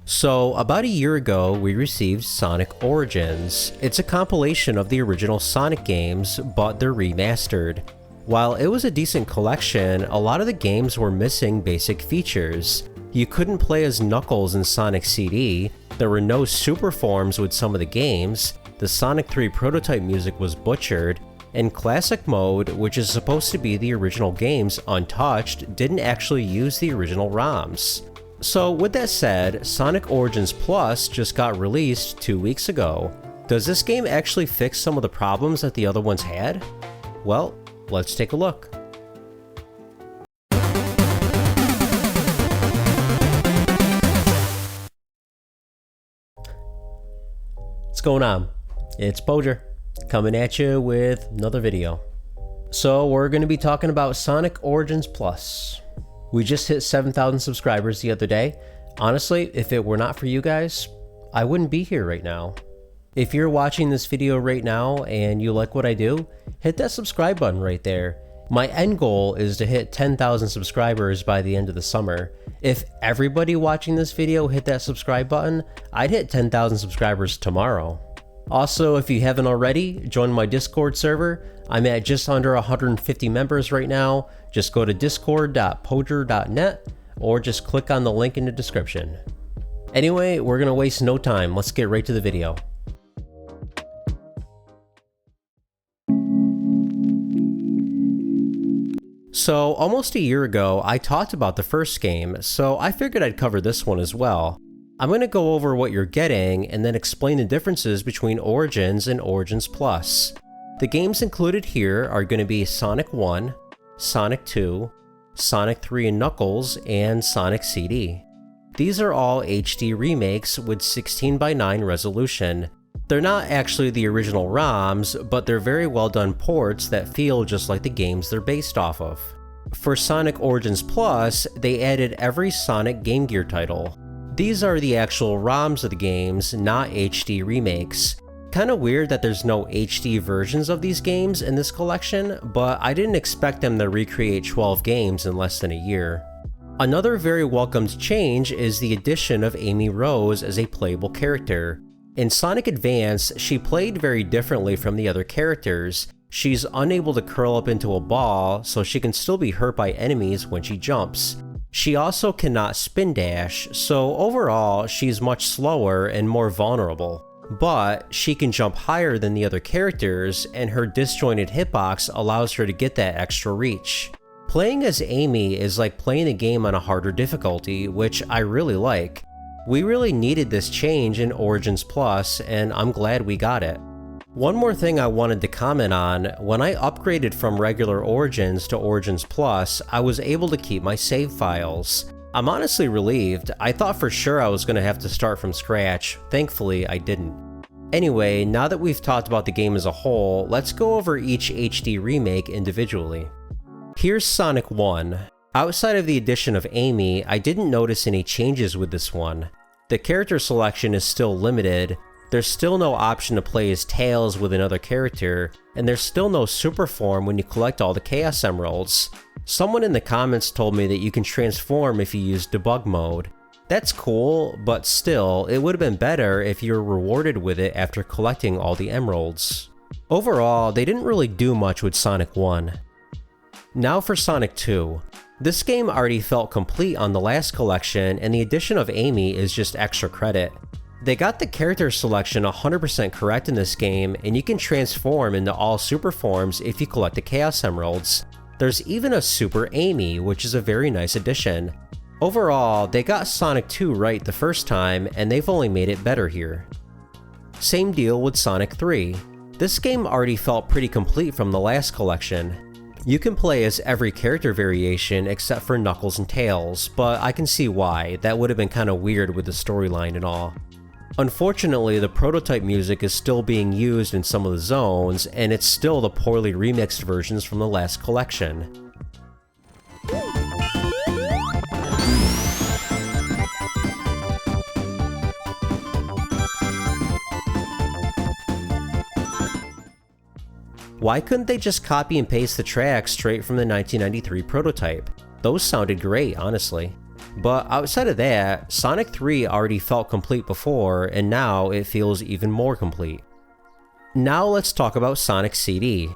So, about a year ago, we received Sonic Origins. It's a compilation of the original Sonic games, but they're remastered. While it was a decent collection, a lot of the games were missing basic features. You couldn't play as Knuckles in Sonic CD, there were no super forms with some of the games, the Sonic 3 prototype music was butchered, and Classic Mode, which is supposed to be the original games untouched, didn't actually use the original ROMs. So with that said, Sonic Origins Plus just got released 2 weeks ago. Does this game actually fix some of the problems that the other ones had? Well, let's take a look. What's going on? It's Podrez, coming at you with another video. So we're going to be talking about Sonic Origins Plus. We just hit 7,000 subscribers the other day. Honestly, if it were not for you guys, I wouldn't be here right now. If you're watching this video right now and you like what I do, hit that subscribe button right there. My end goal is to hit 10,000 subscribers by the end of the summer. If everybody watching this video hit that subscribe button, I'd hit 10,000 subscribers tomorrow. Also, if you haven't already, join my Discord server. I'm at just under 150 members right now. Just go to discord.podrez.net or just click on the link in the description. Anyway, we're gonna waste no time. Let's get right to the video. So, almost a year ago, I talked about the first game, so I figured I'd cover this one as well. I'm going to go over what you're getting and then explain the differences between Origins and Origins Plus. The games included here are going to be Sonic 1, Sonic 2, Sonic 3 and Knuckles, and Sonic CD. These are all HD remakes with 16:9 resolution. They're not actually the original ROMs, but they're very well done ports that feel just like the games they're based off of. For Sonic Origins Plus, they added every Sonic Game Gear title. These are the actual ROMs of the games, not HD remakes. Kinda weird that there's no HD versions of these games in this collection, but I didn't expect them to recreate 12 games in less than a year. Another very welcomed change is the addition of Amy Rose as a playable character. In Sonic Advance, she played very differently from the other characters. She's unable to curl up into a ball, so she can still be hurt by enemies when she jumps. She also cannot spin dash, so overall, she's much slower and more vulnerable. But she can jump higher than the other characters, and her disjointed hitbox allows her to get that extra reach. Playing as Amy is like playing the game on a harder difficulty, which I really like. We really needed this change in Origins Plus, and I'm glad we got it. One more thing I wanted to comment on, when I upgraded from regular Origins to Origins Plus, I was able to keep my save files. I'm honestly relieved. I thought for sure I was going to have to start from scratch. Thankfully, I didn't. Anyway, now that we've talked about the game as a whole, let's go over each HD remake individually. Here's Sonic 1. Outside of the addition of Amy, I didn't notice any changes with this one. The character selection is still limited. There's still no option to play as Tails with another character, and there's still no super form when you collect all the Chaos Emeralds. Someone in the comments told me that you can transform if you use debug mode. That's cool, but still, it would have been better if you were rewarded with it after collecting all the emeralds. Overall, they didn't really do much with Sonic 1. Now for Sonic 2. This game already felt complete on the last collection, and the addition of Amy is just extra credit. They got the character selection 100% correct in this game, and you can transform into all super forms if you collect the Chaos Emeralds. There's even a Super Amy, which is a very nice addition. Overall, they got Sonic 2 right the first time, and they've only made it better here. Same deal with Sonic 3. This game already felt pretty complete from the last collection. You can play as every character variation except for Knuckles and Tails, but I can see why. That would have been kinda weird with the storyline and all. Unfortunately, the prototype music is still being used in some of the zones, and it's still the poorly remixed versions from the last collection. Why couldn't they just copy and paste the tracks straight from the 1993 prototype? Those sounded great, honestly. But outside of that, Sonic 3 already felt complete before, and now it feels even more complete. Now let's talk about Sonic CD.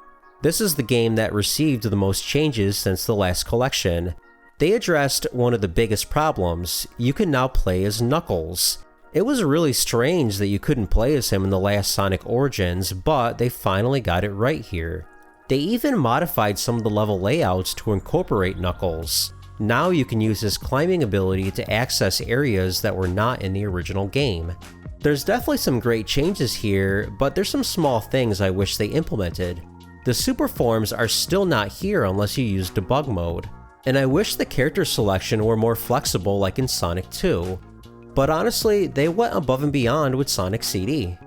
This is the game that received the most changes since the last collection. They addressed one of the biggest problems: you can now play as Knuckles. It was really strange that you couldn't play as him in the last Sonic Origins, but they finally got it right here. They even modified some of the level layouts to incorporate Knuckles. Now you can use his climbing ability to access areas that were not in the original game. There's definitely some great changes here, but there's some small things I wish they implemented. The super forms are still not here unless you use debug mode, and I wish the character selection were more flexible like in Sonic 2. But honestly, they went above and beyond with Sonic CD.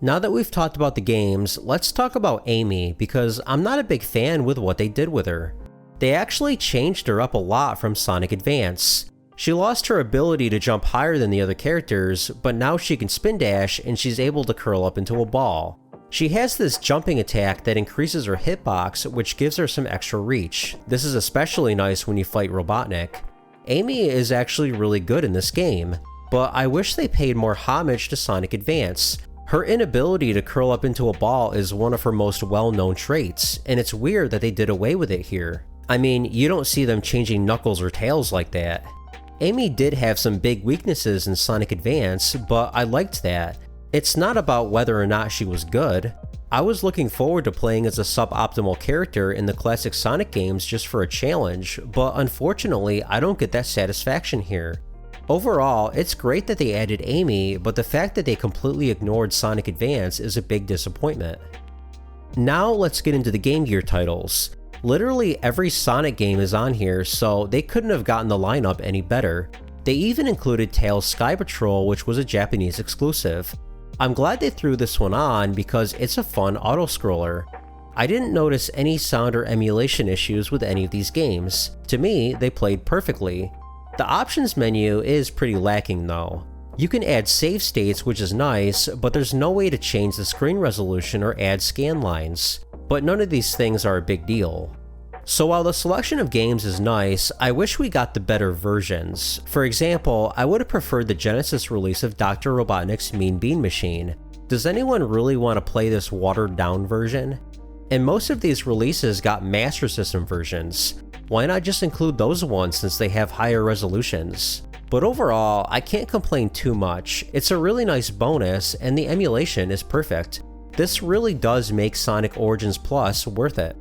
Now that we've talked about the games, let's talk about Amy, because I'm not a big fan with what they did with her. They actually changed her up a lot from Sonic Advance. She lost her ability to jump higher than the other characters, but now she can spin dash and she's able to curl up into a ball. She has this jumping attack that increases her hitbox, which gives her some extra reach. This is especially nice when you fight Robotnik. Amy is actually really good in this game, but I wish they paid more homage to Sonic Advance. Her inability to curl up into a ball is one of her most well-known traits, and it's weird that they did away with it here. I mean, you don't see them changing Knuckles or Tails like that. Amy did have some big weaknesses in Sonic Advance, but I liked that. It's not about whether or not she was good. I was looking forward to playing as a suboptimal character in the classic Sonic games just for a challenge, but unfortunately I don't get that satisfaction here. Overall, it's great that they added Amy, but the fact that they completely ignored Sonic Advance is a big disappointment. Now let's get into the Game Gear titles. Literally every Sonic game is on here, so they couldn't have gotten the lineup any better. They even included Tails Sky Patrol, which was a Japanese exclusive. I'm glad they threw this one on because it's a fun auto-scroller. I didn't notice any sound or emulation issues with any of these games. To me, they played perfectly. The options menu is pretty lacking though. You can add save states, which is nice, but there's no way to change the screen resolution or add scan lines. But none of these things are a big deal. So while the selection of games is nice, I wish we got the better versions. For example, I would have preferred the Genesis release of Dr. Robotnik's Mean Bean Machine. Does anyone really want to play this watered down version? And most of these releases got Master System versions. Why not just include those ones since they have higher resolutions? But overall, I can't complain too much. It's a really nice bonus, and the emulation is perfect. This really does make Sonic Origins Plus worth it.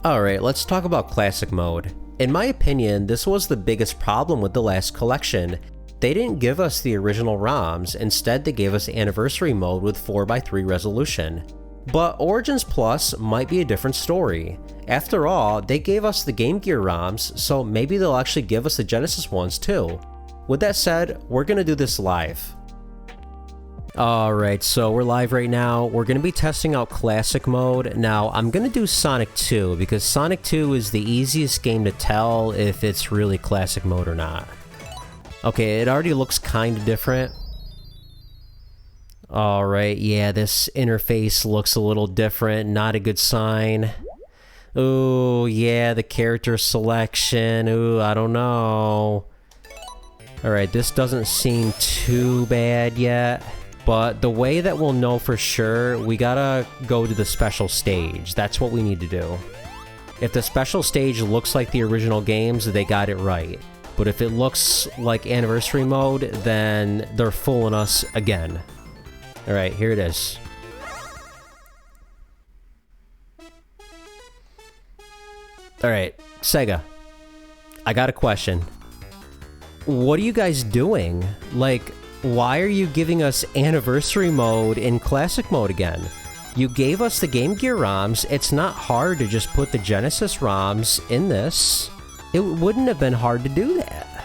Alright, let's talk about Classic Mode. In my opinion, this was the biggest problem with the last collection. They didn't give us the original ROMs, instead they gave us Anniversary Mode with 4:3 resolution. But Origins Plus might be a different story. After all, they gave us the Game Gear ROMs, so maybe they'll actually give us the Genesis ones too. With that said, we're gonna do this live. Alright, so we're live right now. We're going to be testing out Classic Mode. Now, I'm going to do Sonic 2, because Sonic 2 is the easiest game to tell if it's really Classic Mode or not. Okay, it already looks kind of different. Alright, yeah, this interface looks a little different, not a good sign. Ooh, yeah, the character selection, ooh, I don't know. Alright, this doesn't seem too bad yet. But the way that we'll know for sure, we gotta go to the special stage. That's what we need to do. If the special stage looks like the original games, they got it right. But if it looks like Anniversary Mode, then they're fooling us again. Alright, here it is. Alright, Sega. I got a question. What are you guys doing? Like, why are you giving us Anniversary Mode in Classic Mode again? You gave us the Game Gear ROMs. It's not hard to just put the Genesis ROMs in this. It wouldn't have been hard to do that.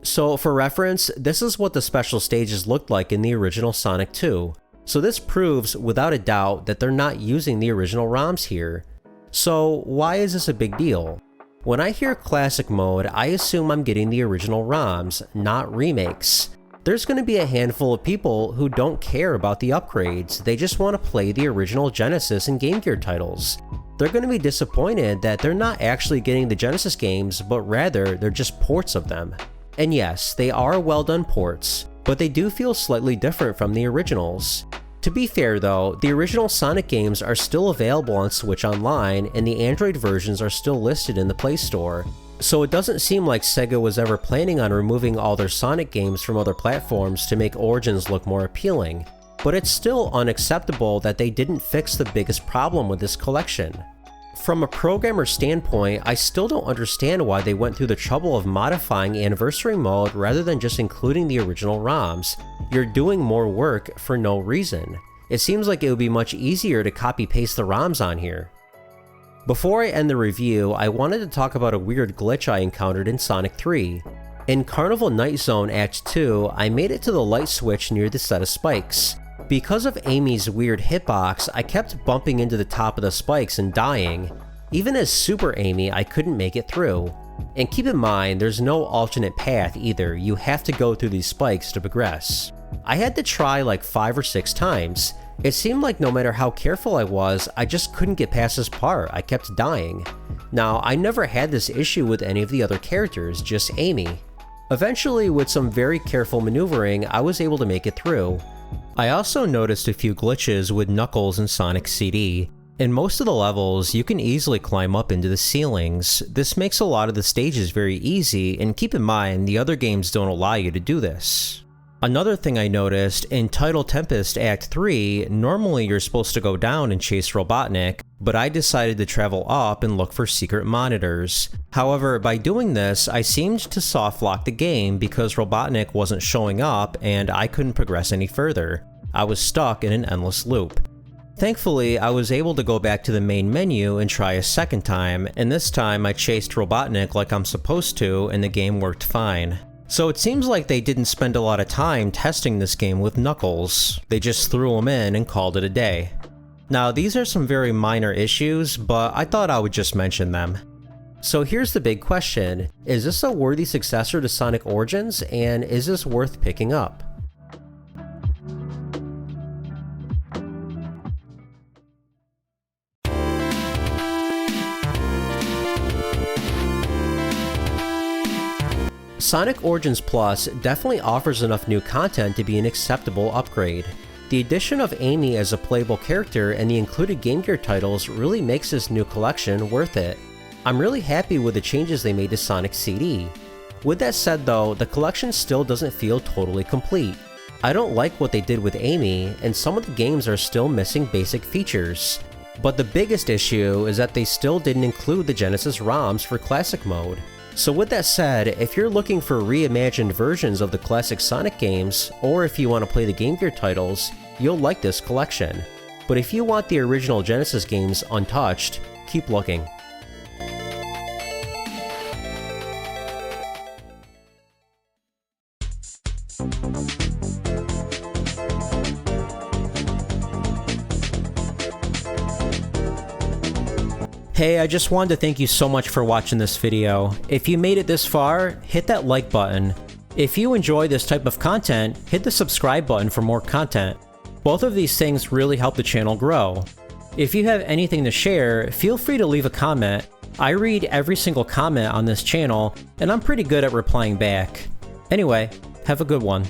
So for reference, this is what the special stages looked like in the original Sonic 2. So this proves without a doubt that they're not using the original ROMs here. So why is this a big deal? When I hear Classic Mode, I assume I'm getting the original ROMs, not remakes. There's going to be a handful of people who don't care about the upgrades, they just want to play the original Genesis and Game Gear titles. they're going to be disappointed that they're not actually getting the Genesis games, but rather they're just ports of them. And yes, they are well done ports, but they do feel slightly different from the originals. To be fair though, the original Sonic games are still available on Switch Online, and the Android versions are still listed in the Play Store. So it doesn't seem like Sega was ever planning on removing all their Sonic games from other platforms to make Origins look more appealing. But it's still unacceptable that they didn't fix the biggest problem with this collection. From a programmer standpoint, I still don't understand why they went through the trouble of modifying Anniversary Mode rather than just including the original ROMs. You're doing more work for no reason. It seems like it would be much easier to copy-paste the ROMs on here. Before I end the review, I wanted to talk about a weird glitch I encountered in Sonic 3. In Carnival Night Zone Act 2, I made it to the light switch near the set of spikes. Because of Amy's weird hitbox, I kept bumping into the top of the spikes and dying. Even as Super Amy, I couldn't make it through. And keep in mind, there's no alternate path either, you have to go through these spikes to progress. I had to try like 5 or 6 times. It seemed like no matter how careful I was, I just couldn't get past this part, I kept dying. Now, I never had this issue with any of the other characters, just Amy. Eventually, with some very careful maneuvering, I was able to make it through. I also noticed a few glitches with Knuckles and Sonic CD. In most of the levels, you can easily climb up into the ceilings. This makes a lot of the stages very easy, and keep in mind, the other games don't allow you to do this. Another thing I noticed, in Tidal Tempest Act 3, normally you're supposed to go down and chase Robotnik, but I decided to travel up and look for secret monitors. However, by doing this, I seemed to soft lock the game because Robotnik wasn't showing up and I couldn't progress any further. I was stuck in an endless loop. Thankfully, I was able to go back to the main menu and try a second time, and this time I chased Robotnik like I'm supposed to and the game worked fine. So it seems like they didn't spend a lot of time testing this game with Knuckles. They just threw him in and called it a day. Now these are some very minor issues, but I thought I would just mention them. So here's the big question, is this a worthy successor to Sonic Origins, and is this worth picking up? Sonic Origins Plus definitely offers enough new content to be an acceptable upgrade. The addition of Amy as a playable character and the included Game Gear titles really makes this new collection worth it. I'm really happy with the changes they made to Sonic CD. With that said though, the collection still doesn't feel totally complete. I don't like what they did with Amy, and some of the games are still missing basic features. But the biggest issue is that they still didn't include the Genesis ROMs for Classic Mode. So with that said, if you're looking for reimagined versions of the classic Sonic games, or if you want to play the Game Gear titles, you'll like this collection. But if you want the original Genesis games untouched, keep looking. Hey, I just wanted to thank you so much for watching this video. If you made it this far, hit that like button. If you enjoy this type of content, hit the subscribe button for more content. Both of these things really help the channel grow. If you have anything to share, feel free to leave a comment. I read every single comment on this channel, and I'm pretty good at replying back. Anyway, have a good one.